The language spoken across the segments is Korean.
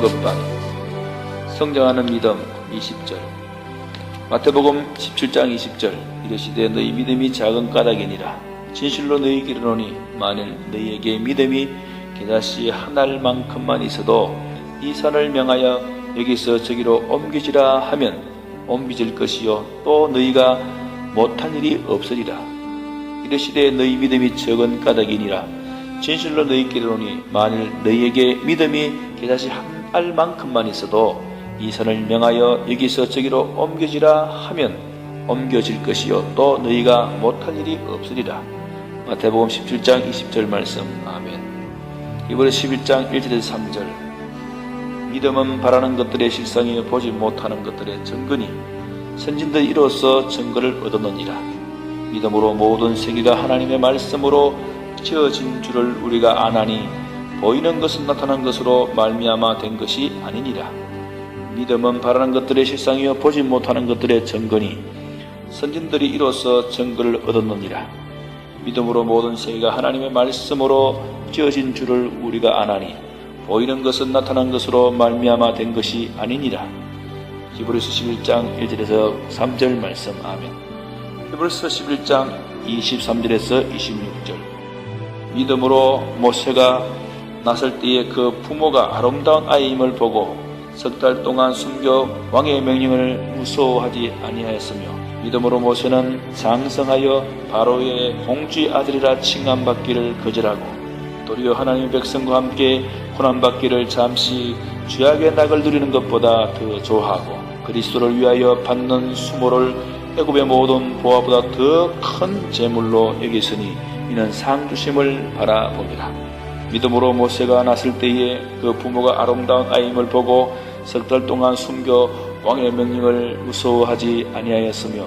것 성장하는 믿음 20절. 마태복음 17장 20절. 이르시되 너희 믿음이 작은 까닭이니라. 진실로 너희에게 이르노니 만일 너희에게 믿음이 겨자씨 한 알만큼만 있어도 이 산을 명하여 여기서 저기로 옮기지라 하면 옮기질 것이요 또 너희가 못한 일이 없으리라. 이르시되 너희 믿음이 적은 까닭이니라. 진실로 너희에게 이르노니 만일 너희에게 믿음이 겨자씨 한 알만큼만 있어도 이 산을 명하여 여기서 저기로 옮겨지라 하면 옮겨질 것이요 또 너희가 못할 일이 없으리라. 마태복음 17장 20절 말씀. 아멘. 이번에 11장 1절에서 3절. 믿음은 바라는 것들의 실상이요 보지 못하는 것들의 증거니 선진들이 이로써 증거를 얻었느니라. 믿음으로 모든 세계가 하나님의 말씀으로 지어진 줄을 우리가 아나니 보이는 것은 나타난 것으로 말미암아 된 것이 아니니라. 믿음은 바라는 것들의 실상이요 보지 못하는 것들의 증거니 선진들이 이로써 증거를 얻었느니라. 믿음으로 모든 세계가 하나님의 말씀으로 지어진 줄을 우리가 아나니 보이는 것은 나타난 것으로 말미암아 된 것이 아니니라. 히브리서 11장 1절에서 3절 말씀. 아멘. 히브리서 11장 23절에서 26절. 믿음으로 모세가 났을 때에 그 부모가 아름다운 아이임을 보고 석 달 동안 숨겨 왕의 명령을 무서워하지 아니하였으며 믿음으로 모세는 장성하여 바로의 공주의 아들이라 칭함받기를 거절하고 도리어 하나님의 백성과 함께 고난받기를 잠시 죄악의 낙을 누리는 것보다 더 좋아하고 그리스도를 위하여 받는 수모를 애굽의 모든 보화보다 더 큰 재물로 여기으니 이는 상 주심을 바라봅니다. 믿음으로 모세가 났을 때에 그 부모가 아름다운 아이임을 보고 석 달 동안 숨겨 왕의 명령을 무서워하지 아니하였으며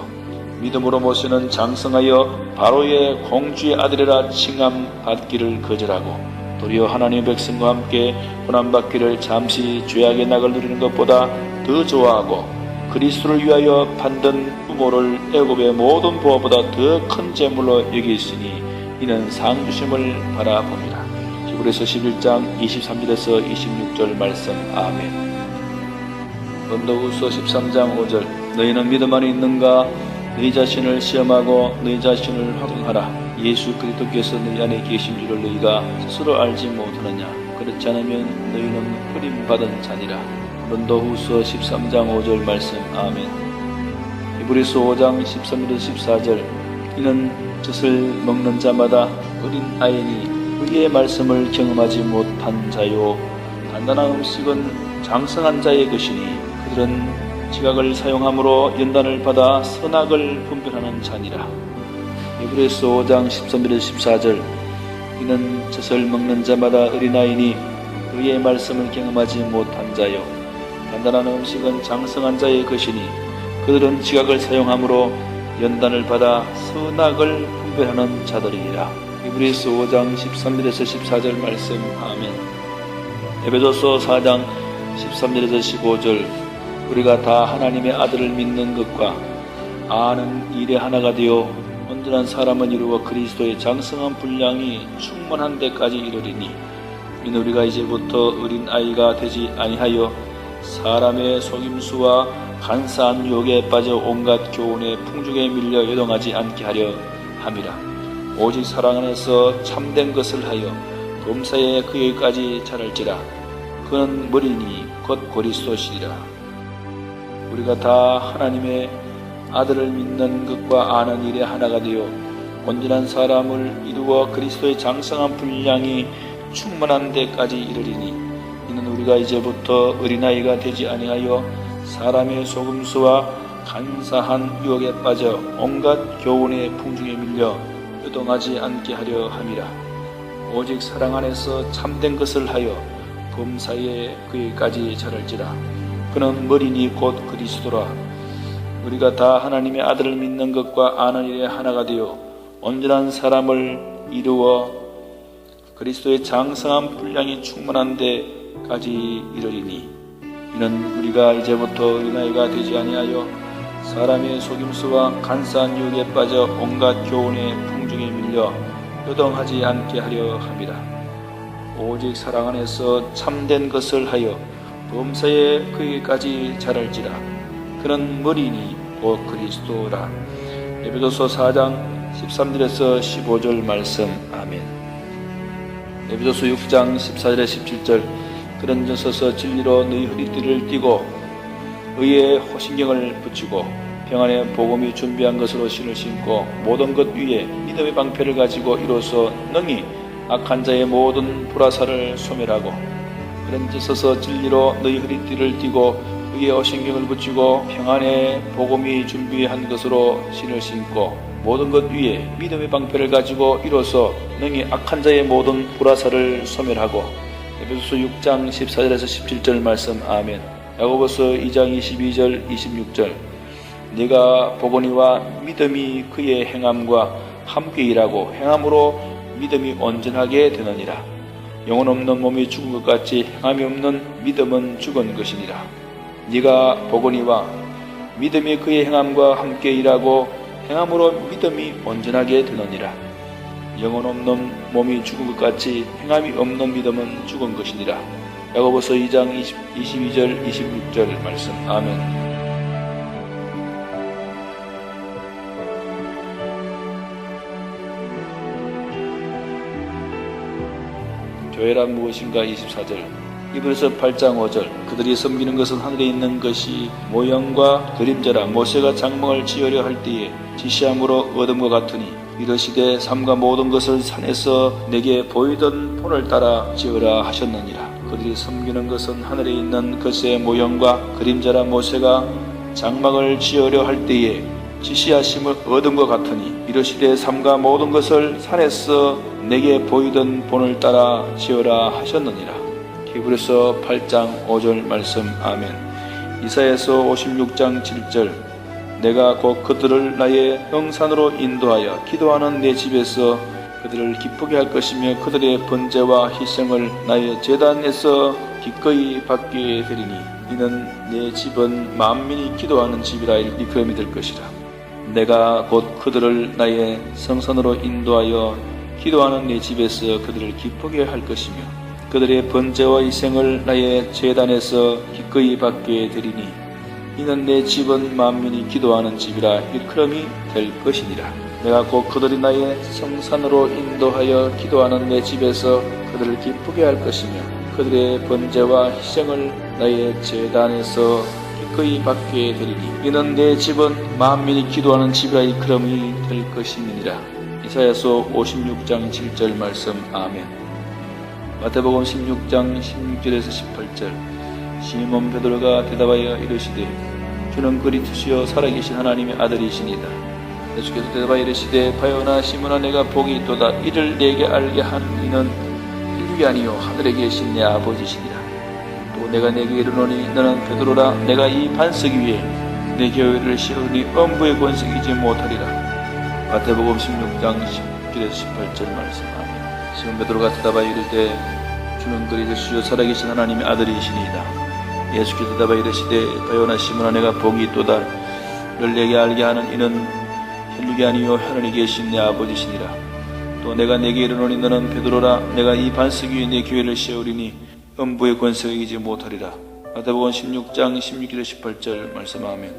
믿음으로 모세는 장성하여 바로의 공주의 아들이라 칭함받기를 거절하고 도리어 하나님의 백성과 함께 고난받기를 잠시 죄악의 낙을 누리는 것보다 더 좋아하고 그리스도를 위하여 받는 부모를 애굽의 모든 보화보다 더 큰 재물로 여기으니 이는 상 주심을 바라봅니다. 히브리서 11장 23절에서 26절 말씀. 아멘. 본도후서 13장 5절. 너희는 믿음 안에 있는가? 너희 자신을 시험하고 너희 자신을 확인하라. 예수 그리스도께서 너희 안에 계신 줄을 너희가 스스로 알지 못하느냐? 그렇지 않으면 너희는 버림받은 자니라. 본도후서 13장 5절 말씀. 아멘. 히브리서 5장 13절에서 14절. 이는 젖을 먹는 자마다 어린 아이니 의의 말씀을 경험하지 못한 자요 단단한 음식은 장성한 자의 것이니 그들은 지각을 사용함으로 연단을 받아 선악을 분별하는 자니라. 히브리서 5장 13절에서 14절. 이는 젖을 먹는 자마다 어린아이니 의의 말씀을 경험하지 못한 자요 단단한 음식은 장성한 자의 것이니 그들은 지각을 사용함으로 연단을 받아 선악을 분별하는 자들이니라. 히브리서 5장 13절에서 14절 말씀. 아멘. 에베소서 4장 13절에서 15절. 우리가 다 하나님의 아들을 믿는 것과 아는 일에 하나가 되어 온전한 사람은 이루어 그리스도의 장성한 분량이 충만한 데까지 이르리니 이는 우리가 이제부터 어린아이가 되지 아니하여 사람의 속임수와 간사한 유혹에 빠져 온갖 교훈의 풍족에 밀려 요동하지 않게 하려 함이라. 오직 사랑 안에서 참된 것을 하여 범사에 그에까지 자랄지라. 그는 머리니 곧 그리스도시리라. 우리가 다 하나님의 아들을 믿는 것과 아는 일에 하나가 되어 온전한 사람을 이루어 그리스도의 장성한 분량이 충만한 데까지 이르리니 이는 우리가 이제부터 어린아이가 되지 아니하여 사람의 속임수와 간사한 유혹에 빠져 온갖 교훈의 풍중에 밀려 요동하지 않게 하려 함이라. 오직 사랑 안에서 참된 것을 하여 범사에 그에까지 자랄지라. 그는 머리니 곧 그리스도라. 우리가 다 하나님의 아들을 믿는 것과 아는 일에 하나가 되어 온전한 사람을 이루어 그리스도의 장성한 분량이 충만한 데까지 이르리니 이는 우리가 이제부터 어린아이가 되지 아니하여 사람의 속임수와 간사한 유혹에 빠져 온갖 교훈의 풍중에 밀려 요동하지 않게 하려 함이라. 오직 사랑 안에서 참된 것을 하여 범사에 그에게까지 자랄지라. 그는 머리니 곧 그리스도라. 에베소서 4장 13절에서 15절 말씀. 아멘. 에베소서 6장 14절에 17절. 그런 서서 진리로 너희 허리띠를 띠고 의의 호신경을 붙이고 평안의 복음이 준비한 것으로 신을 신고 모든 것 위에 믿음의 방패를 가지고 이로써 능히 악한 자의 모든 불화살을 소멸하고 그런 서서 진리로 너희 허리띠를 띠고 의의 호신경을 붙이고 평안의 복음이 준비한 것으로 신을 신고 모든 것 위에 믿음의 방패를 가지고 이로써 능히 악한 자의 모든 불화살을 소멸하고 에베소서 6장 14절에서 17절 말씀. 아멘. 야고보서 2장 22절 26절. 네가 보거니와 믿음이 그의 행함과 함께 일하고 행함으로 믿음이 온전하게 되느니라. 영혼 없는 몸이 죽은 것 같이 행함이 없는 믿음은 죽은 것이니라. 네가 보거니와 믿음이 그의 행함과 함께 일하고 행함으로 믿음이 온전하게 되느니라. 영혼 없는 몸이 죽은 것 같이 행함이 없는 믿음은 죽은 것이니라. 야고보서 2장 22절 26절 말씀. 아멘. 교회란 무엇인가 24절. 이브리서 8장 5절. 그들이 섬기는 것은 하늘에 있는 것이 모형과 그림자라. 모세가 장막을 지으려 할 때에 지시함으로 얻음과 같으니 이르시되 삼가 모든 것을 산에서 내게 보이던 본을 따라 지으라 하셨느니라. 그들이 섬기는 것은 하늘에 있는 것의 모형과 그림자라. 모세가 장막을 지으려 할 때에 지시하심을 얻음과 같으니 이르시되 삼가 모든 것을 산에서 내게 보이던 본을 따라 지으라 하셨느니라. 히브리서 8장 5절 말씀. 아멘. 이사야서 56장 7절. 내가 곧 그들을 나의 형산으로 인도하여 기도하는 내 집에서 그들을 기쁘게 할 것이며 그들의 번제와 희생을 나의 제단에서 기꺼이 받게 되리니 이는 내 집은 만민이 기도하는 집이라. 일컬음이 될 것이라. 내가 곧 그들을 나의 성산으로 인도하여 기도하는 내 집에서 그들을 기쁘게 할 것이며 그들의 번제와 희생을 나의 제단에서 기꺼이 받게 되리니 이는 내 집은 만민이 기도하는 집이라. 일컬음이 될 것이니라. 내가 곧 그들이 나의 성산으로 인도하여 기도하는 내 집에서 그들을 기쁘게 할 것이며 그들의 번제와 희생을 나의 제단에서 기꺼이 받게 되리니 이는 내 집은 만민이 기도하는 집이라. 일컬음이 될 것이니라. 이사야서 56장 7절 말씀. 아멘. 마태복음 16장 16절에서 18절. 시몬 베드로가 대답하여 이르시되 주는 그리스도시요 살아계신 하나님의 아들이시니이다. 예수께서 대답하여 이르시되 바요나 시몬아 내가 복이 있도다. 이를 내게 알게 한 이는 인육이 아니요 하늘에 계신 내 아버지시니라. 또 내가 내게 이르노니 너는 베드로라. 내가 이 반석 위에 내 교회를 세우니 엄부의 권세가 이지 못하리라. 마태복음 16장 10절에서 18절 말씀. 아멘. 시몬 베드로가 대답하여 이르되 주는 그리스도시요 살아계신 하나님의 아들이시니이다. 예수께서 대답하여 이르시되 바요나 시몬아 내가 복이 있도다. 이를 내게 알게 하는 이는 혈육이 아니요 하늘에 계신 내 아버지시니라. 또 내가 내게 이르노니 너는 베드로라. 내가 이 반석 위에 내 교회를 세우리니 음부의 권세가 이기지 못하리라. 마태복음 16장 16절 18절 말씀. 아멘.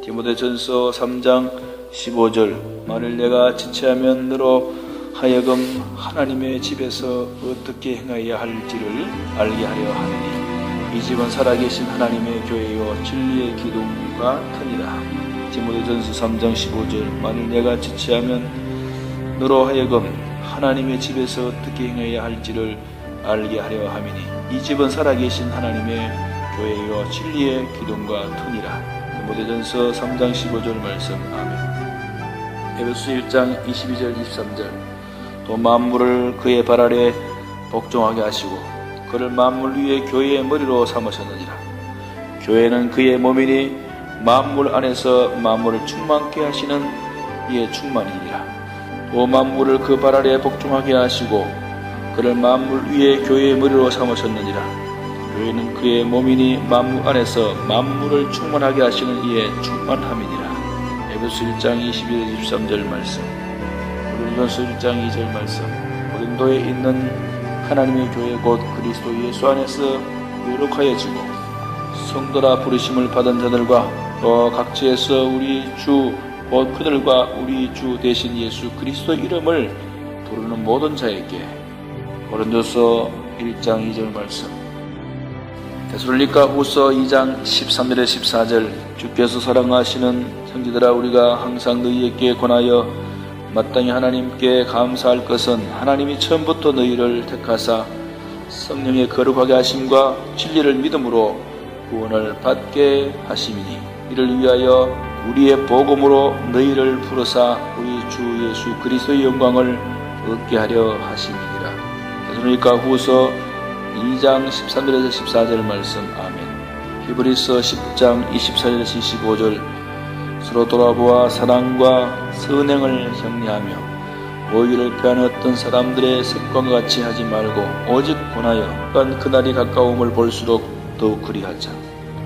디모데전서 3장 15절. 만일 내가 지체하면 너로 하여금 하나님의 집에서 어떻게 행하여야 할지를 알게 하려 하느니 이 집은 살아계신 하나님의 교회요 진리의 기둥과 터니라. 디모데전서 3장 15절. 만일 내가 지체하면 너로 하여금 하나님의 집에서 어떻게 행해야 할지를 알게 하려 함이니 이 집은 살아계신 하나님의 교회요 진리의 기둥과 터니라. 디모데전서 3장 15절 말씀. 아멘. 에베소서 1장 22절 23절. 또 만물을 그의 발 아래 복종하게 하시고 그를 만물 위에 교회의 머리로 삼으셨느니라. 교회는 그의 몸이니 만물 안에서 만물을 충만케 하시는 이의 충만이니라. 또 만물을 그 발 아래 복종하게 하시고 그를 만물 위에 교회의 머리로 삼으셨느니라. 교회는 그의 몸이니 만물 안에서 만물을 충만하게 하시는 이의 충만함이니라. 에베소 1장 22절 23절 말씀. 고린도전서 1장 2절 말씀. 고린도에 있는 하나님의 교회 곧 그리스도 예수 안에서 거룩하여지고 성도라 부르심을 받은 자들과 또 각지에서 우리 주 곧 그들과 우리 주 대신 예수 그리스도 이름을 부르는 모든 자에게. 고린도서 1장 2절 말씀. 데살로니가 후서 2장 13절에 14절. 주께서 사랑하시는 형제들아, 우리가 항상 너희에게 권하여 마땅히 하나님께 감사할 것은 하나님이 처음부터 너희를 택하사 성령의 거룩하게 하심과 진리를 믿음으로 구원을 받게 하심이니, 이를 위하여 우리의 복음으로 너희를 부르사 우리 주 예수 그리스도의 영광을 얻게 하려 하심이니라. 데살로니가 후서 2장 13절에서 14절 말씀. 아멘. 히브리서 10장 24절에서 25절. 서로 돌아보아 사랑과 선행을 격려하며 오히려 패하는 어떤 사람들의 습관과 같이 하지 말고 오직 권하여 그날이 가까움을 볼수록 더욱 그리하자.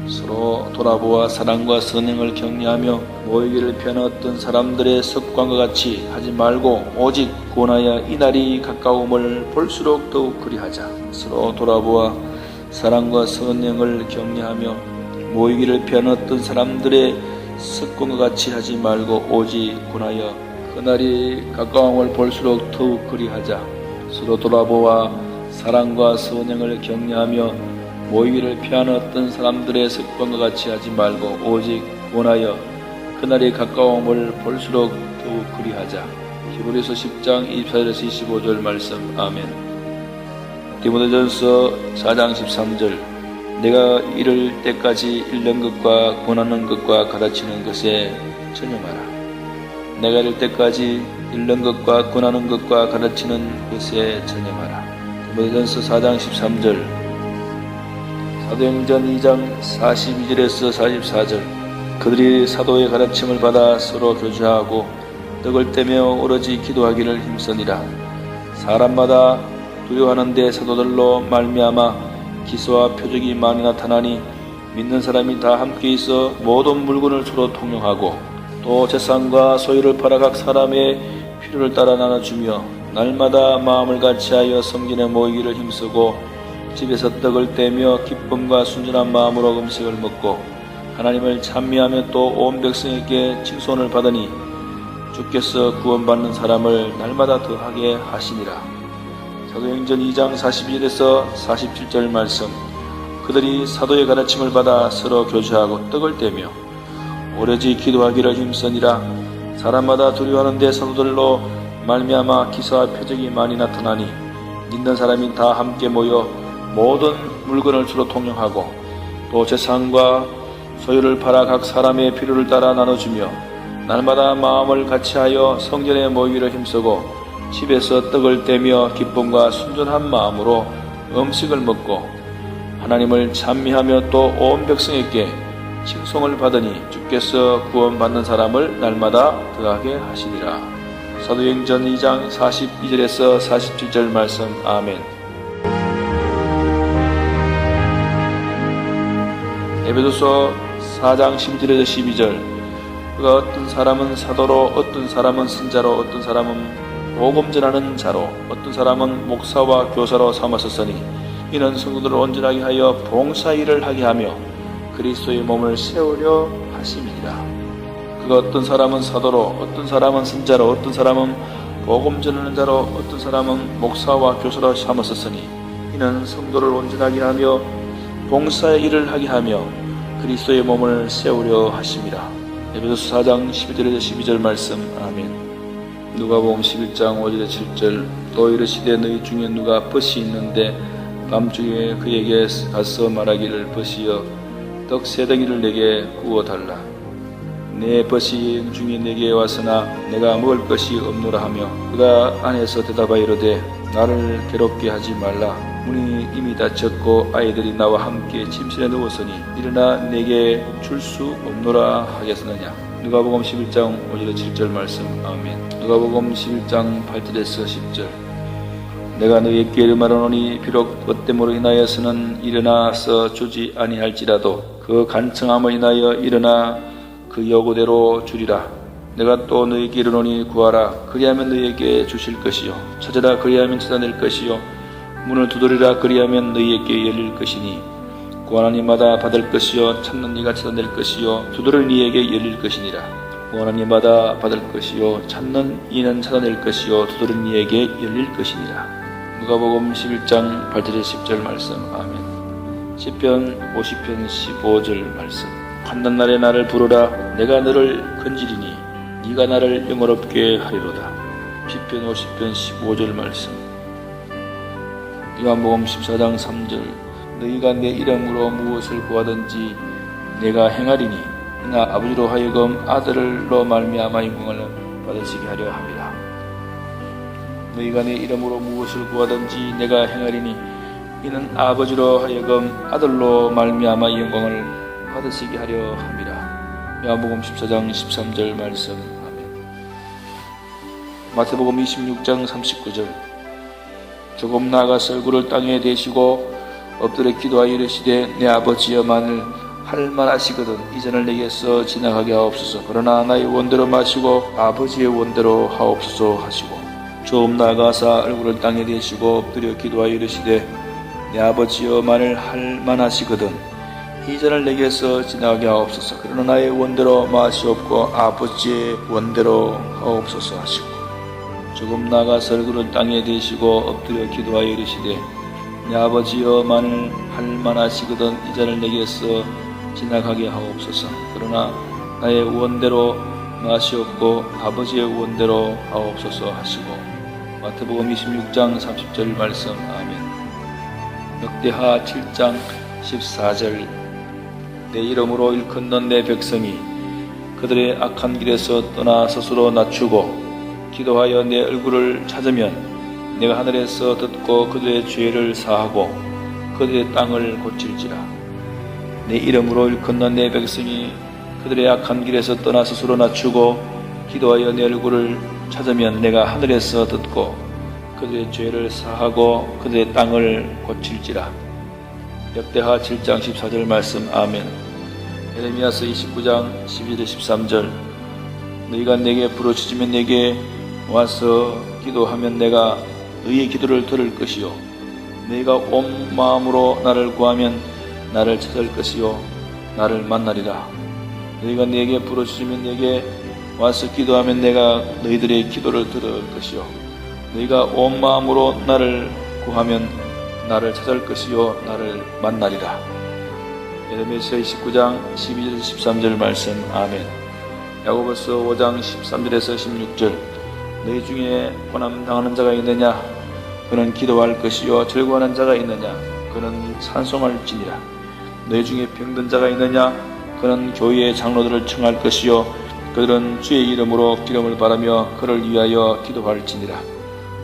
서로 돌아보아 사랑과 선행을 격려하며 모이기를 피하는 어떤 사람들의 습관과 같이 하지 말고 오직 권하여 이날이 가까움을 볼수록 더욱 그리하자. 서로 돌아보아 사랑과 선행을 격려하며 모이기를 피하는 어떤 사람들의 습관과 같이 하지 말고 오직 권하여 그날이 가까움을 볼수록 더욱 그리하자. 서로 돌아보아 사랑과 선행을 격려하며 모이기를 피하는 어떤 사람들의 습관과 같이 하지 말고 오직 원하여 그날이 가까움을 볼수록 더욱 그리하자. 히브리서 10장 24절에서 25절 말씀. 아멘. 디모데전서 4장 13절. 내가 이를 때까지 읽는 것과 권하는 것과 가르치는 것에 전념하라. 내가 이를 때까지 읽는 것과 권하는 것과 가르치는 것에 전념하라. 디모데전서 4장 13절. 사도행전 2장 42절에서 44절. 그들이 사도의 가르침을 받아 서로 교제하고 떡을 떼며 오로지 기도하기를 힘쓰니라. 사람마다 두려워하는데 사도들로 말미암아 기사와 표적이 많이 나타나니 믿는 사람이 다 함께 있어 모든 물건을 서로 통용하고 또 재산과 소유를 팔아 각 사람의 필요를 따라 나눠주며 날마다 마음을 같이하여 성전에 모이기를 힘쓰고 집에서 떡을 떼며 기쁨과 순전한 마음으로 음식을 먹고 하나님을 찬미하며 또 온 백성에게 칭송을 받으니 주께서 구원받는 사람을 날마다 더하게 하시니라. 사도행전 2장 42절에서 47절 말씀. 그들이 사도의 가르침을 받아 서로 교제하고 떡을 떼며 오로지 기도하기를 힘쓰니라. 사람마다 두려워하는데 사도들로 말미암아 기사와 표적이 많이 나타나니 믿는 사람이 다 함께 모여 모든 물건을 서로 통용하고 또 재산과 소유를 팔아 각 사람의 필요를 따라 나눠주며 날마다 마음을 같이하여 성전에 모이기를 힘쓰고 집에서 떡을 떼며 기쁨과 순전한 마음으로 음식을 먹고 하나님을 찬미하며 또 온 백성에게 칭송을 받으니 주께서 구원받는 사람을 날마다 더하게 하시니라. 사도행전 2장 42절에서 47절 말씀. 아멘. 에베소서 4장 11절에서 12절. 그가 어떤 사람은 사도로, 어떤 사람은 선자로, 어떤 사람은 복음 전하는 자로, 어떤 사람은 목사와 교사로 삼았었으니 이는 성도들을 온전하게 하여 봉사일을 하게 하며 그리스도의 몸을 세우려 하심이니라. 그가 어떤 사람은 사도로, 어떤 사람은 선자로, 어떤 사람은 복음 전하는 자로, 어떤 사람은 목사와 교사로 삼았었으니 이는 성도를 온전하게 하며 봉사의 일을 하게 하며 그리스도의 몸을 세우려 하심이라. 에베소서 4장 11절에서 12절 말씀. 아멘. 누가복음 11장 5절에서 7절. 또 이르시되 너희 중에 누가 벗이 있는데 밤중에 그에게 가서 말하기를 벗이여 떡 세 덩이를 내게 구워달라. 내 벗이 중에 내게 왔으나 내가 먹을 것이 없노라 하며 그가 안에서 대답하여 이르되 나를 괴롭게 하지 말라. 문이 이미 닫혔고 아이들이 나와 함께 침실에 누웠으니 일어나 내게 줄 수 없노라 하겠느냐. 누가복음 11장 5절에서 7절 말씀. 아멘. 누가복음 11장 8절에서 10절. 내가 너희에게 이르노니 비록 롯됨으로 인하여서는 일어나서 주지 아니할지라도 그 간청함을 인하여 일어나 그 요구대로 주리라. 내가 또 너희에게 이르노니 구하라 그리하면 너희에게 주실 것이요 찾으라 그리하면 찾아낼 것이요 문을 두드리라 그리하면 너희에게 열릴 것이니 구하는 이마다 받을 것이요 찾는 이가 찾아낼 것이요 두드리는 이에게 열릴 것이니라. 구하는 이마다 받을 것이요 찾는 이는 찾아낼 것이요 두드리는 이에게 열릴 것이니라. 누가복음 11장 8절에 10절 말씀. 아멘. 시편 50편 15절 말씀. 환난 날에 나를 부르라. 내가 너를 건지리니 네가 나를 영화롭게 하리로다. 시편 50편 15절 말씀. 요한복음 14장 3절. 너희가 내 이름으로 무엇을 구하든지 내가 행하리니 나 아버지로 하여금 아들로 말미암아 영광을 받으시게 하려 함이라. 너희가 내 이름으로 무엇을 구하든지 내가 행하리니 이는 아버지로 하여금 아들로 말미암아 영광을 받으시게 하려 함이라. 요한복음 14장 13절 말씀. 아멘. 마태복음 26장 39절. 조금 나아가서 얼굴을 땅에 대시고 엎드려 기도하여 이르시되 내 아버지여만을 할 만하시거든 이전을 내게서 지나가게 하옵소서. 그러나 나의 원대로 마시고 아버지의 원대로 하옵소서 하시고 조금 나아가서 얼굴을 땅에 대시고 엎드려 기도하여 이르시되 내 아버지여만을 할 만하시거든 이전을 내게서 지나가게 하옵소서. 그러나 나의 원대로 마시옵고 아버지의 원대로 하옵소서 하시고 조금 나아가서 얼굴을 땅에 대시고 엎드려 기도하여 이르시되 내 아버지여만을 할 만하시거든 이전을 내게서 지나가게 하옵소서. 그러나 나의 원대로 마시옵고 아버지의 원대로 하옵소서 하시고 마태복음 26장 30절 말씀. 아멘. 역대하 7장 14절. 내 이름으로 일컫는 내 백성이 그들의 악한 길에서 떠나 스스로 낮추고 기도하여 내 얼굴을 찾으면 내가 하늘에서 듣고 그들의 죄를 사하고 그들의 땅을 고칠지라. 내 이름으로 일컫는 내 백성이 그들의 악한 길에서 떠나 스스로 낮추고 기도하여 내 얼굴을 찾으면 내가 하늘에서 듣고 그들의 죄를 사하고 그들의 땅을 고칠지라. 역대하 7장 14절 말씀. 아멘. 예레미야서 29장 12절 13절. 너희가 내게 부르짖으면 내게 와서 기도하면 내가 너희의 기도를 들을 것이요 너희가 온 마음으로 나를 구하면 나를 찾을 것이요 나를 만나리라. 너희가 내게 부르짖으면 내게 와서 기도하면 내가 너희들의 기도를 들을 것이요 너희가 온 마음으로 나를 구하면 나를 찾을 것이요 나를 만나리라. 예레미야서 29장 12절 13절 말씀. 아멘. 야고보서 5장 13절에서 16절. 너희 중에 고난당하는 자가 있느냐 그는 기도할 것이요 즐거워하는 자가 있느냐 그는 찬송할지니라. 너희 중에 병든 자가 있느냐 그는 교회의 장로들을 청할 것이요 그들은 주의 이름으로 기름을 바라며 그를 위하여 기도할지니라.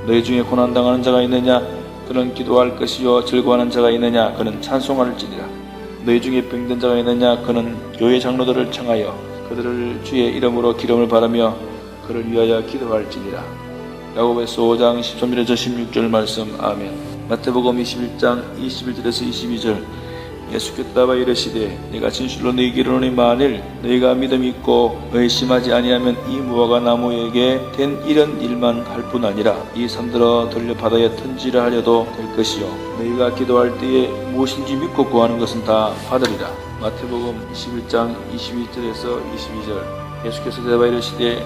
너희 중에 고난당하는 자가 있느냐 그는 기도할 것이요 즐거워하는 자가 있느냐 그는 찬송할지니라. 너희 중에 병든 자가 있느냐 그는 교회 장로들을 청하여 그들을 주의 이름으로 기름을 바라며 그를 위하여 기도할지니라. 야고보서 5장 13절에서 16절 말씀. 아멘. 마태복음 21장 21절에서 22절. 예수께서 답하여 이르시되 내가 진실로 너희에게 이르노니 만일 너희가 믿음이 있고 의심하지 아니하면 이 무화과 나무에게 된 이런 일만 할 뿐 아니라 이 산들어 돌려 바다에 던지라 하려도 될 것이요 너희가 기도할 때에 무엇인지 믿고 구하는 것은 다 받으리라. 마태복음 21장 22절에서 22절. 예수께서 대답하여 이르시되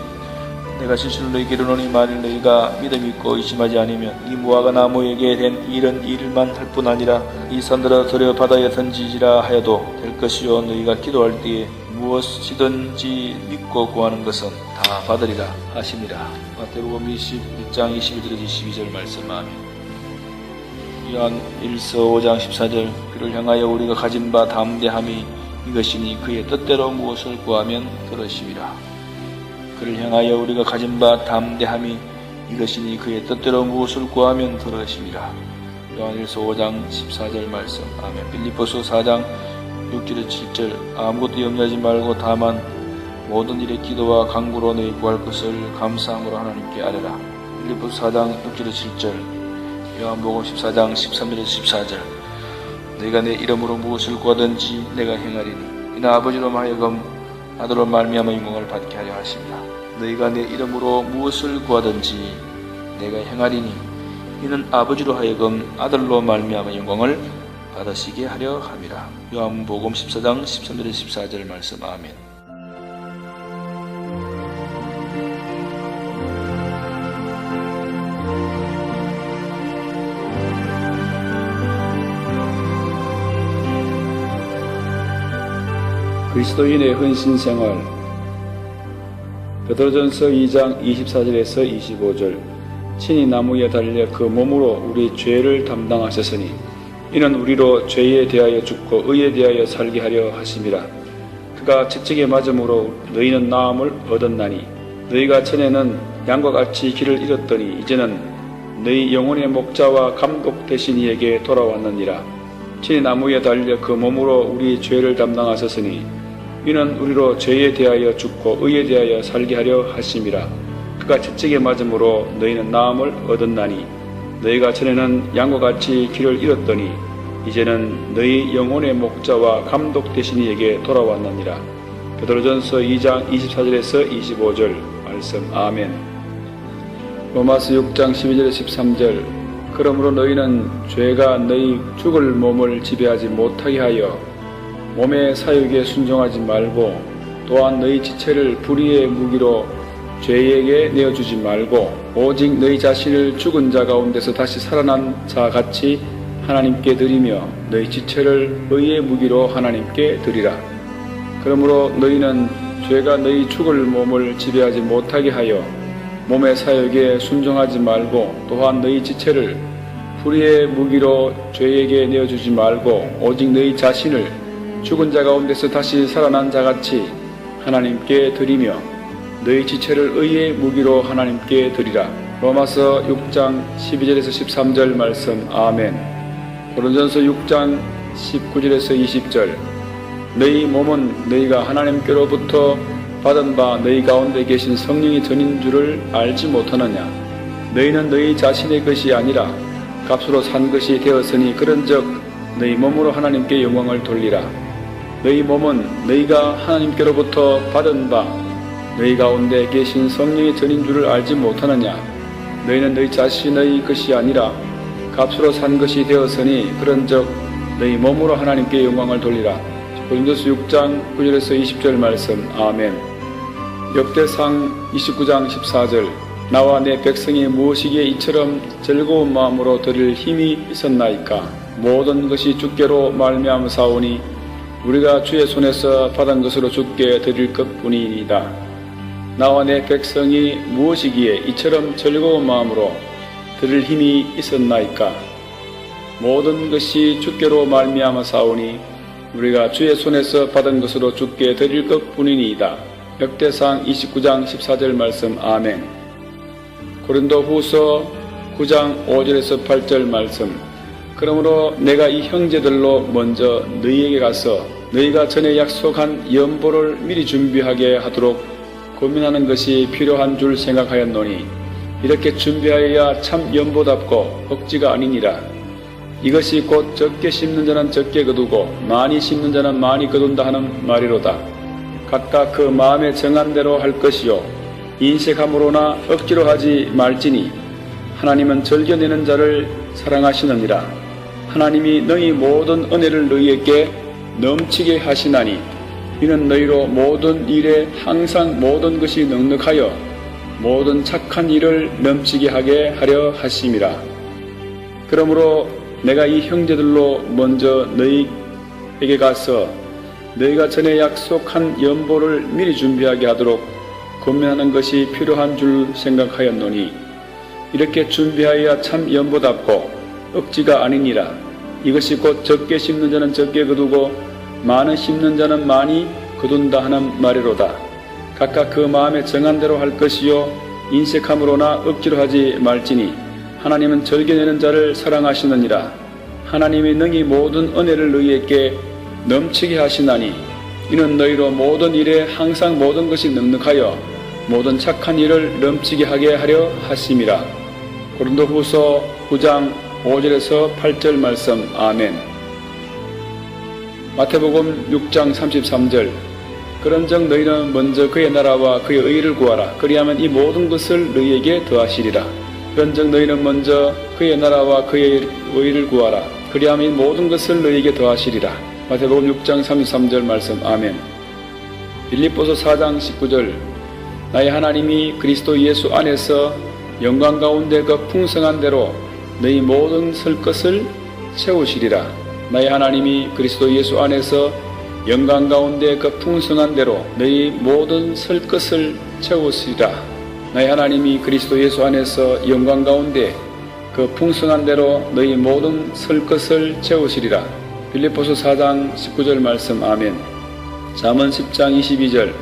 내가 진실로 너희에게 이르노니 만일 너희가 믿음이 있고 의심하지 않으면 이 무화과 나무에게 된 이런 일만 할 뿐 아니라 이 산들어 들여 바다에 던지지라 하여도 될 것이요 너희가 기도할 때에 무엇이든지 믿고 구하는 것은 다 받으리라 하시니라. 마태복음 21장 21절에서 22절 말씀. 아멘. 요한 1서 5장 14절. 그를 향하여 우리가 가진 바 담대함이 이것이니 그의 뜻대로 무엇을 구하면 들으시리라. 그를 향하여 우리가 가진 바 담대함이 이것이니 그의 뜻대로 무엇을 구하면 들으시리라. 요한일서 5장 14절 말씀. 아멘. 빌립보서 4장 6절에 7절. 아무것도 염려하지 말고 다만 모든 일에 기도와 간구로 너희 구할 것을 감사함으로 하나님께 아뢰라. 빌립보서 4장 6절에 7절. 요한복음 14장 13절에 14절. 너희가 내 이름으로 무엇을 구하든지 내가 행하리니 이는 아버지로 하여금 아들로 말미암아 영광을 받게 하려 하십니다. 너희가 내 이름으로 무엇을 구하든지 내가 행하리니 이는 아버지로 하여금 아들로 말미암아 영광을 받으시게 하려 함이라. 요한복음 14장 13절에서 14절 말씀. 아멘. 그리스도인의 헌신생활. 베드로전서 2장 24절에서 25절. 친히 나무에 달려 그 몸으로 우리 죄를 담당하셨으니 이는 우리로 죄에 대하여 죽고 의에 대하여 살게 하려 하심이라. 그가 채찍에 맞음으로 너희는 나음을 얻었나니 너희가 전에는 양과 같이 길을 잃었더니 이제는 너희 영혼의 목자와 감독 되신 이에게 돌아왔느니라. 친히 나무에 달려 그 몸으로 우리 죄를 담당하셨으니 이는 우리로 죄에 대하여 죽고 의에 대하여 살게 하려 하심이라. 그가 채찍에 맞음으로 너희는 나음을 얻었나니 너희가 전에는 양과 같이 길을 잃었더니 이제는 너희 영혼의 목자와 감독 되신 이에게 돌아왔느니라. 베드로전서 2장 24절에서 25절 말씀. 아멘. 로마서 6장 12절에서 13절. 그러므로 너희는 죄가 너희 죽을 몸을 지배하지 못하게 하여 몸의 사육에 순종하지 말고 또한 너희 지체를 불의의 무기로 죄에게 내어주지 말고 오직 너희 자신을 죽은 자 가운데서 다시 살아난 자 같이 하나님께 드리며 너희 지체를 의의 무기로 하나님께 드리라. 그러므로 너희는 죄가 너희 죽을 몸을 지배하지 못하게 하여 몸의 사역에 순종하지 말고 또한 너희 지체를 불의의 무기로 죄에게 내어주지 말고 오직 너희 자신을 죽은 자 가운데서 다시 살아난 자같이 하나님께 드리며 너희 지체를 의의 무기로 하나님께 드리라. 로마서 6장 12절에서 13절 말씀. 아멘. 고린도전서 6장 19절에서 20절. 너희 몸은 너희가 하나님께로부터 받은 바 너희 가운데 계신 성령이 전인 줄을 알지 못하느냐. 너희는 너희 자신의 것이 아니라 값으로 산 것이 되었으니 그런즉 너희 몸으로 하나님께 영광을 돌리라. 너희 몸은 너희가 하나님께로부터 받은 바 너희 가운데 계신 성령의 전인 줄을 알지 못하느냐. 너희는 너희 자신의 것이 아니라 값으로 산 것이 되었으니 그런즉 너희 몸으로 하나님께 영광을 돌리라. 고린도서 6장 9절에서 20절 말씀. 아멘. 역대상 29장 14절. 나와 내 백성이 무엇이기에 이처럼 즐거운 마음으로 드릴 힘이 있었나이까. 모든 것이 주께로 말미암사오니 우리가 주의 손에서 받은 것으로 주께 드릴 것뿐이니이다. 나와 내 백성이 무엇이기에 이처럼 즐거운 마음으로 드릴 힘이 있었나이까. 모든 것이 주께로 말미암아사오니 우리가 주의 손에서 받은 것으로 주께 드릴 것뿐이니이다. 역대상 29장 14절 말씀. 아멘. 고린도후서 9장 5절에서 8절 말씀. 그러므로 내가 이 형제들로 먼저 너희에게 가서 너희가 전에 약속한 연보를 미리 준비하게 하도록 고민하는 것이 필요한 줄 생각하였노니 이렇게 준비하여야 참 연보답고 억지가 아니니라. 이것이 곧 적게 심는 자는 적게 거두고 많이 심는 자는 많이 거둔다 하는 말이로다. 각각 그 마음에 정한 대로 할 것이요 인색함으로나 억지로 하지 말지니 하나님은 즐겨내는 자를 사랑하시느니라. 하나님이 너희 모든 은혜를 너희에게 넘치게 하시나니 이는 너희로 모든 일에 항상 모든 것이 넉넉하여 모든 착한 일을 넘치게 하게 하려 하심이라. 그러므로 내가 이 형제들로 먼저 너희에게 가서 너희가 전에 약속한 연보를 미리 준비하게 하도록 고민하는 것이 필요한 줄 생각하였노니 이렇게 준비하여야 참 연보답고 억지가 아니니라. 이것이 곧 적게 심는 자는 적게 거두고 많은 심는 자는 많이 거둔다 하는 말이로다. 각각 그 마음에 정한 대로 할 것이요 인색함으로나 억지로 하지 말지니 하나님은 즐겨내는 자를 사랑하시느니라. 하나님이 능히 모든 은혜를 너희에게 넘치게 하시나니 이는 너희로 모든 일에 항상 모든 것이 넉넉하여 모든 착한 일을 넘치게 하게 하려 하심이라. 고린도후서 9장 5절에서 8절 말씀. 아멘. 마태복음 6장 33절. 그런즉 너희는 먼저 그의 나라와 그의 의를 구하라. 그리하면 이 모든 것을 너희에게 더하시리라. 그런즉 너희는 먼저 그의 나라와 그의 의를 구하라. 그리하면 이 모든 것을 너희에게 더하시리라. 마태복음 6장 33절 말씀. 아멘. 빌립보서 4장 19절. 나의 하나님이 그리스도 예수 안에서 영광 가운데 그 풍성한 대로 너희 모든 설 것을 채우시리라. 나의 하나님이 그리스도 예수 안에서 영광 가운데 그 풍성한 대로 너희 모든 설 것을 채우시리라. 나의 하나님이 그리스도 예수 안에서 영광 가운데 그 풍성한 대로 너희 모든 설 것을 채우시리라. 빌립보서 4장 19절 말씀. 아멘. 잠언 10장 22절.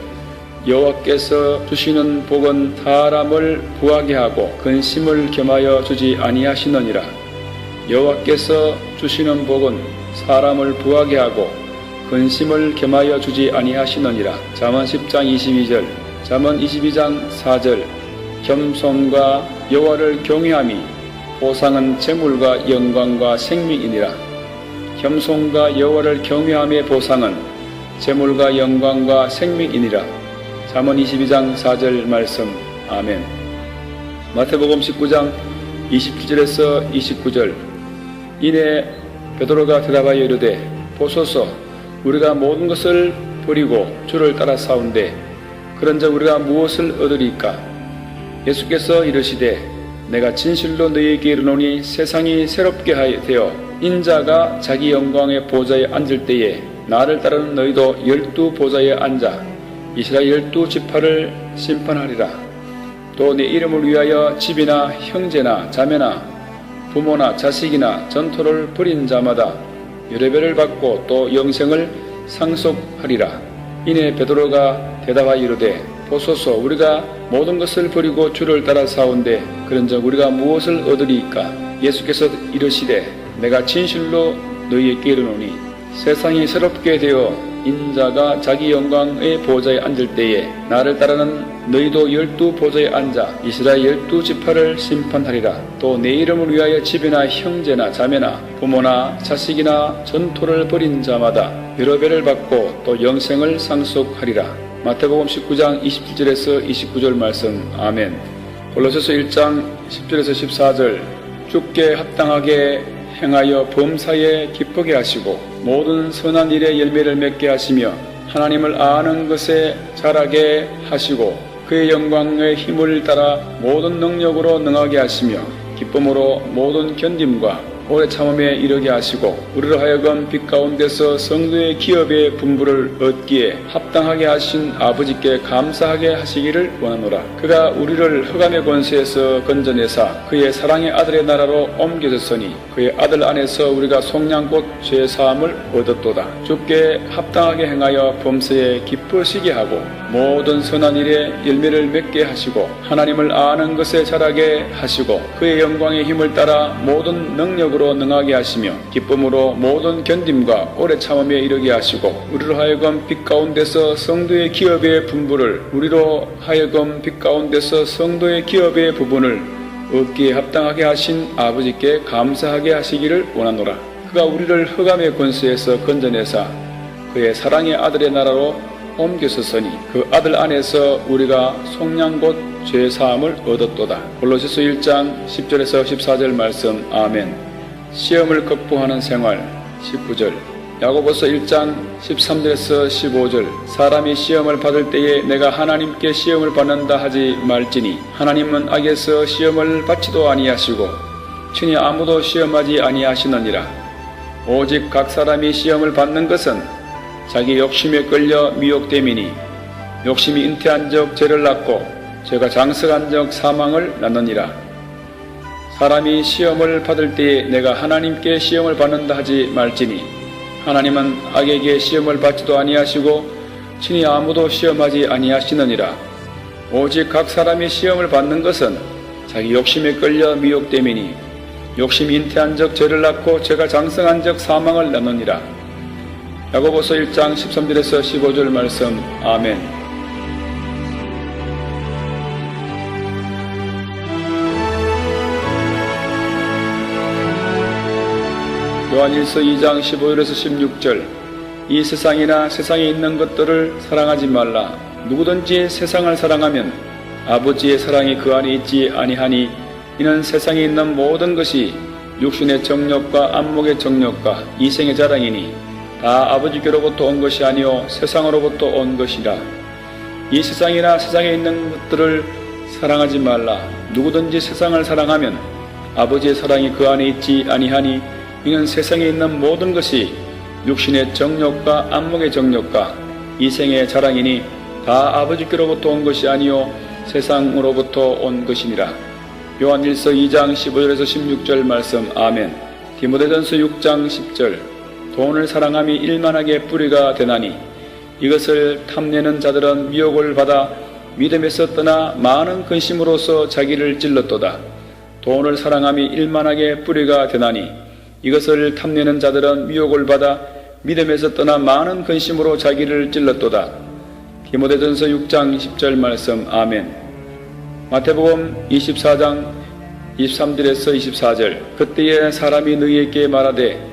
여호와께서 주시는 복은 사람을 부하게 하고 근심을 겸하여 주지 아니하시느니라. 여호와께서 주시는 복은 사람을 부하게 하고 근심을 겸하여 주지 아니하시느니라. 잠언 10장 22절. 잠언 22장 4절. 겸손과 여호와를 경외함이 보상은 재물과 영광과 생명이니라. 겸손과 여호와를 경외함의 보상은 재물과 영광과 생명이니라. 잠언 22장 4절 말씀. 아멘. 마태복음 19장 27절에서 29절. 이내 베드로가 대답하여 이르되 보소서 우리가 모든 것을 버리고 주를 따라 싸운데 그런즉 우리가 무엇을 얻으리까? 예수께서 이르시되 내가 진실로 너희에게 이르노니 세상이 새롭게 되어 인자가 자기 영광의 보좌에 앉을 때에 나를 따르는 너희도 12 보좌에 앉아 이스라엘 12지파를 심판하리라. 또 내 이름을 위하여 집이나 형제나 자매나 부모나 자식이나 전토를 벌인 자마다 여러 배를 받고 또 영생을 상속하리라. 이내 베드로가 대답하여 이르되 보소서 우리가 모든 것을 버리고 주를 따라 싸운데 그런즉 우리가 무엇을 얻으리이까? 예수께서 이르시되 내가 진실로 너희에게 이르노니 세상이 새롭게 되어 인자가 자기 영광의 보좌에 앉을 때에 나를 따르는 너희도 12 보좌에 앉아 이스라엘 12지파를 심판하리라. 또 내 이름을 위하여 집이나 형제나 자매나 부모나 자식이나 전토를 벌인 자마다 여러 배를 받고 또 영생을 상속하리라. 마태복음 19장 27절에서 29절 말씀. 아멘. 골로새서 1장 10절에서 14절. 주께 합당하게 행하여 범사에 기쁘게 하시고 모든 선한 일에 열매를 맺게 하시며 하나님을 아는 것에 자라게 하시고 그의 영광의 힘을 따라 모든 능력으로 능하게 하시며 기쁨으로 모든 견딤과 오래 참음에 이르게 하시고 우리로 하여금 빛 가운데서 성도의 기업의 분부를 얻기에 합당하게 하신 아버지께 감사하게 하시기를 원하노라. 그가 우리를 흑암의 권세에서 건져내사 그의 사랑의 아들의 나라로 옮겨졌으니 그의 아들 안에서 우리가 속량 곧 죄사함을 얻었도다. 주께 합당하게 행하여 범사에 기쁘시게 하고 모든 선한 일에 열매를 맺게 하시고 하나님을 아는 것에 자라게 하시고 그의 영광의 힘을 따라 모든 능력으로 능하게 하시며 기쁨으로 모든 견딤과 오래 참음에 이르게 하시고 우리로 하여금 빛 가운데서 성도의 기업의 분부를 얻기에 합당하게 하신 아버지께 감사하게 하시기를 원하노라. 그가 우리를 흑암의 권세에서 건져내사 그의 사랑의 아들의 나라로 옮겼으니 그 아들 안에서 우리가 속량 곧 죄사함을 얻었도다. 골로새서 1장 10절에서 14절 말씀. 아멘. 시험을 극복하는 생활. 19절. 야고보서 1장 13절에서 15절. 사람이 시험을 받을 때에 내가 하나님께 시험을 받는다 하지 말지니 하나님은 악에서 시험을 받지도 아니하시고 친히 아무도 시험하지 아니하시느니라. 오직 각 사람이 시험을 받는 것은 자기 욕심에 끌려 미혹됨이니 욕심이 잉태한 적 죄를 낳고 죄가 장성한 적 사망을 낳느니라. 사람이 시험을 받을 때에 내가 하나님께 시험을 받는다 하지 말지니 하나님은 악에게 시험을 받지도 아니하시고 친히 아무도 시험하지 아니하시느니라. 오직 각 사람이 시험을 받는 것은 자기 욕심에 끌려 미혹됨이니 욕심이 잉태한 적 죄를 낳고 죄가 장성한 적 사망을 낳느니라. 야고보서 1장 13절에서 15절 말씀. 아멘. 요한일서 2장 15절에서 16절. 이 세상이나 세상에 있는 것들을 사랑하지 말라. 누구든지 세상을 사랑하면 아버지의 사랑이 그 안에 있지 아니하니 이는 세상에 있는 모든 것이 육신의 정욕과 안목의 정욕과 이생의 자랑이니 다 아버지께로부터 온 것이 아니요 세상으로부터 온 것이라. 이 세상이나 세상에 있는 것들을 사랑하지 말라. 누구든지 세상을 사랑하면 아버지의 사랑이 그 안에 있지 아니하니 이는 세상에 있는 모든 것이 육신의 정욕과 안목의 정욕과 이생의 자랑이니 다 아버지께로부터 온 것이 아니요 세상으로부터 온 것이니라. 요한 1서 2장 15절에서 16절 말씀. 아멘. 디모데전서 6장 10절. 돈을 사랑함이 일만하게 뿌리가 되나니 이것을 탐내는 자들은 미혹을 받아 믿음에서 떠나 많은 근심으로써 자기를 찔렀도다. 돈을 사랑함이 일만하게 뿌리가 되나니 이것을 탐내는 자들은 미혹을 받아 믿음에서 떠나 많은 근심으로 자기를 찔렀도다. 디모데전서 6장 10절 말씀. 아멘. 마태복음 24장 23절에서 24절. 그때에 사람이 너희에게 말하되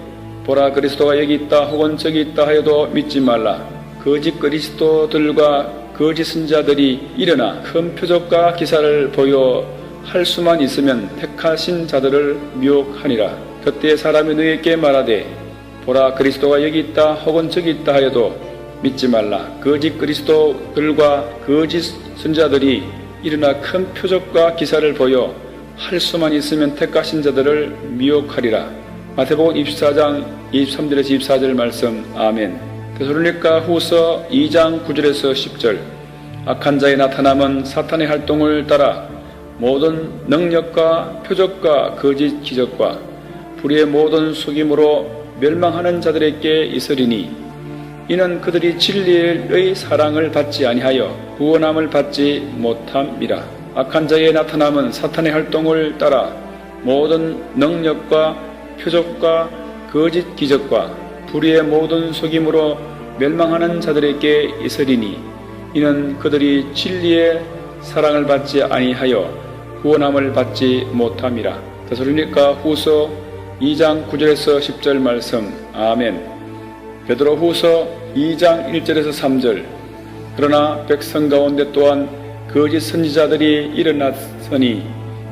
보라 그리스도가 여기 있다 혹은 저기 있다 하여도 믿지 말라. 거짓 그리스도들과 거짓 선지자들이 일어나 큰 표적과 기사를 보여 할 수만 있으면 택하신 자들을 미혹하니라. 그때에 사람이 너희에게 말하되 보라 그리스도가 여기 있다 혹은 저기 있다 하여도 믿지 말라. 거짓 그리스도들과 거짓 선지자들이 일어나 큰 표적과 기사를 보여 할 수만 있으면 택하신 자들을 미혹하리라. 마태복음 24장 23절에서 24절 말씀. 아멘. 데살로니가 후서 2장 9절에서 10절. 악한 자의 나타남은 사탄의 활동을 따라 모든 능력과 표적과 거짓 기적과 불의의 모든 속임으로 멸망하는 자들에게 있으리니 이는 그들이 진리의 사랑을 받지 아니하여 구원함을 받지 못함이라. 악한 자의 나타남은 사탄의 활동을 따라 모든 능력과 표적과 거짓 기적과 불의의 모든 속임으로 멸망하는 자들에게 있으리니 이는 그들이 진리의 사랑을 받지 아니하여 구원함을 받지 못함이라. 데살로니가 후서 2장 9절에서 10절 말씀. 아멘. 베드로 후서 2장 1절에서 3절. 그러나 백성 가운데 또한 거짓 선지자들이 일어났으니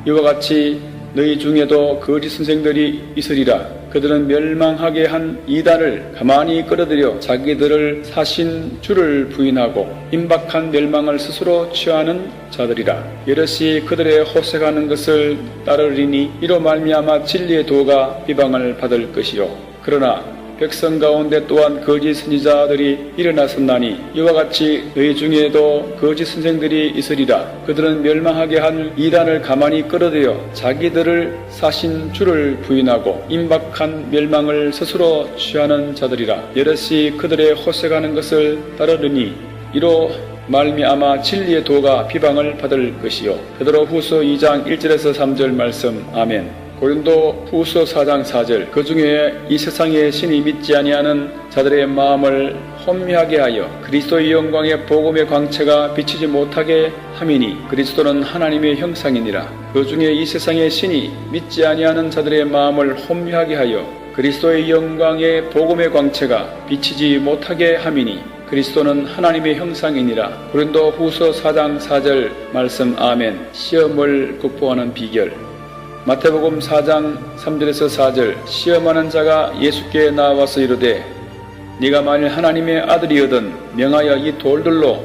이와 같이 너희 중에도 거짓 선생들이 있으리라. 그들은 멸망하게 한 이단을 가만히 끌어들여 자기들을 사신 주를 부인하고 임박한 멸망을 스스로 취하는 자들이라. 여럿이 그들의 호색하는 것을 따르리니 이로 말미암아 진리의 도가 비방을 받을 것이요. 그러나 백성 가운데 또한 거짓 선지자들이 일어났었나니 이와 같이 너희 중에도 거짓 선생들이 있으리라. 그들은 멸망하게 한 이단을 가만히 끌어들여 자기들을 사신 주를 부인하고 임박한 멸망을 스스로 취하는 자들이라. 여럿이 그들의 호색하는 것을 따르니 이로 말미암아 진리의 도가 비방을 받을 것이요. 베드로 후서 2장 1절에서 3절 말씀. 아멘. 고린도 후서 4장 4절. 그 중에 이 세상의 신이 믿지 아니하는 자들의 마음을 혼미하게 하여 그리스도의 영광의 복음의 광채가 비치지 못하게 함이니 그리스도는 하나님의 형상이니라. 그 중에 이 세상의 신이 믿지 아니하는 자들의 마음을 혼미하게 하여 그리스도의 영광의 복음의 광채가 비치지 못하게 함이니 그리스도는 하나님의 형상이니라. 고린도 후서 4장 4절 말씀. 아멘. 시험을 극복하는 비결. 마태복음 4장 3절에서 4절. 시험하는 자가 예수께 나와서 이르되 네가 만일 하나님의 아들이거든 명하여 이 돌들로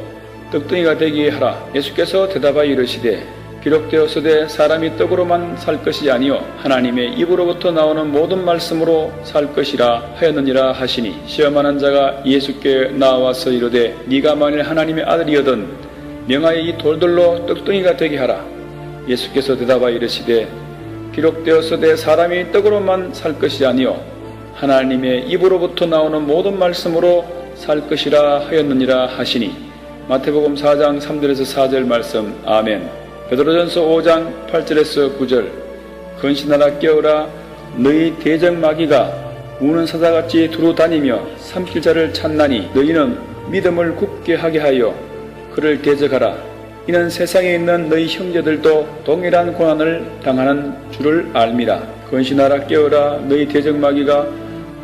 떡덩이가 되게 하라. 예수께서 대답하여 이르시되 기록되었으되 사람이 떡으로만 살 것이 아니요 하나님의 입으로부터 나오는 모든 말씀으로 살 것이라 하였느니라 하시니 시험하는 자가 예수께 나와서 이르되 네가 만일 하나님의 아들이거든 명하여 이 돌들로 떡덩이가 되게 하라. 예수께서 대답하여 이르시되 기록되었으되 사람이 떡으로만 살 것이 아니요 하나님의 입으로부터 나오는 모든 말씀으로 살 것이라 하였느니라 하시니 마태복음 4장 3절에서 4절 말씀. 아멘. 베드로전서 5장 8절에서 9절. 근신하라 깨어라. 너희 대적마귀가 우는 사자같이 두루 다니며 삼킬 자를 찾나니 너희는 믿음을 굳게 하게 하여 그를 대적하라. 이는 세상에 있는 너희 형제들도 동일한 고난을 당하는 줄을 알미라. 근신하라 깨어라. 너희 대적마귀가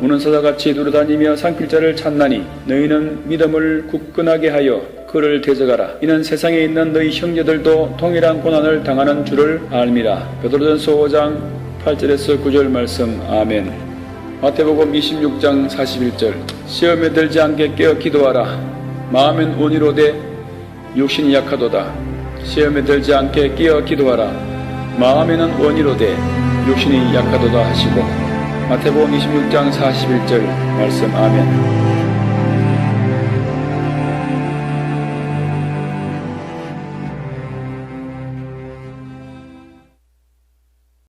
우는 사자같이 두루다니며 삼킬 자를 찾나니 너희는 믿음을 굳건하게 하여 그를 대적하라. 이는 세상에 있는 너희 형제들도 동일한 고난을 당하는 줄을 알미라. 베드로전서 5장 8절에서 9절 말씀. 아멘. 마태복음 26장 41절. 시험에 들지 않게 깨어 기도하라. 마음은 온이로되 육신이 약하도다. 시험에 들지 않게 깨어 기도하라. 마음에는 원이로되 육신이 약하도다 하시고. 마태복음 26장 41절 말씀. 아멘.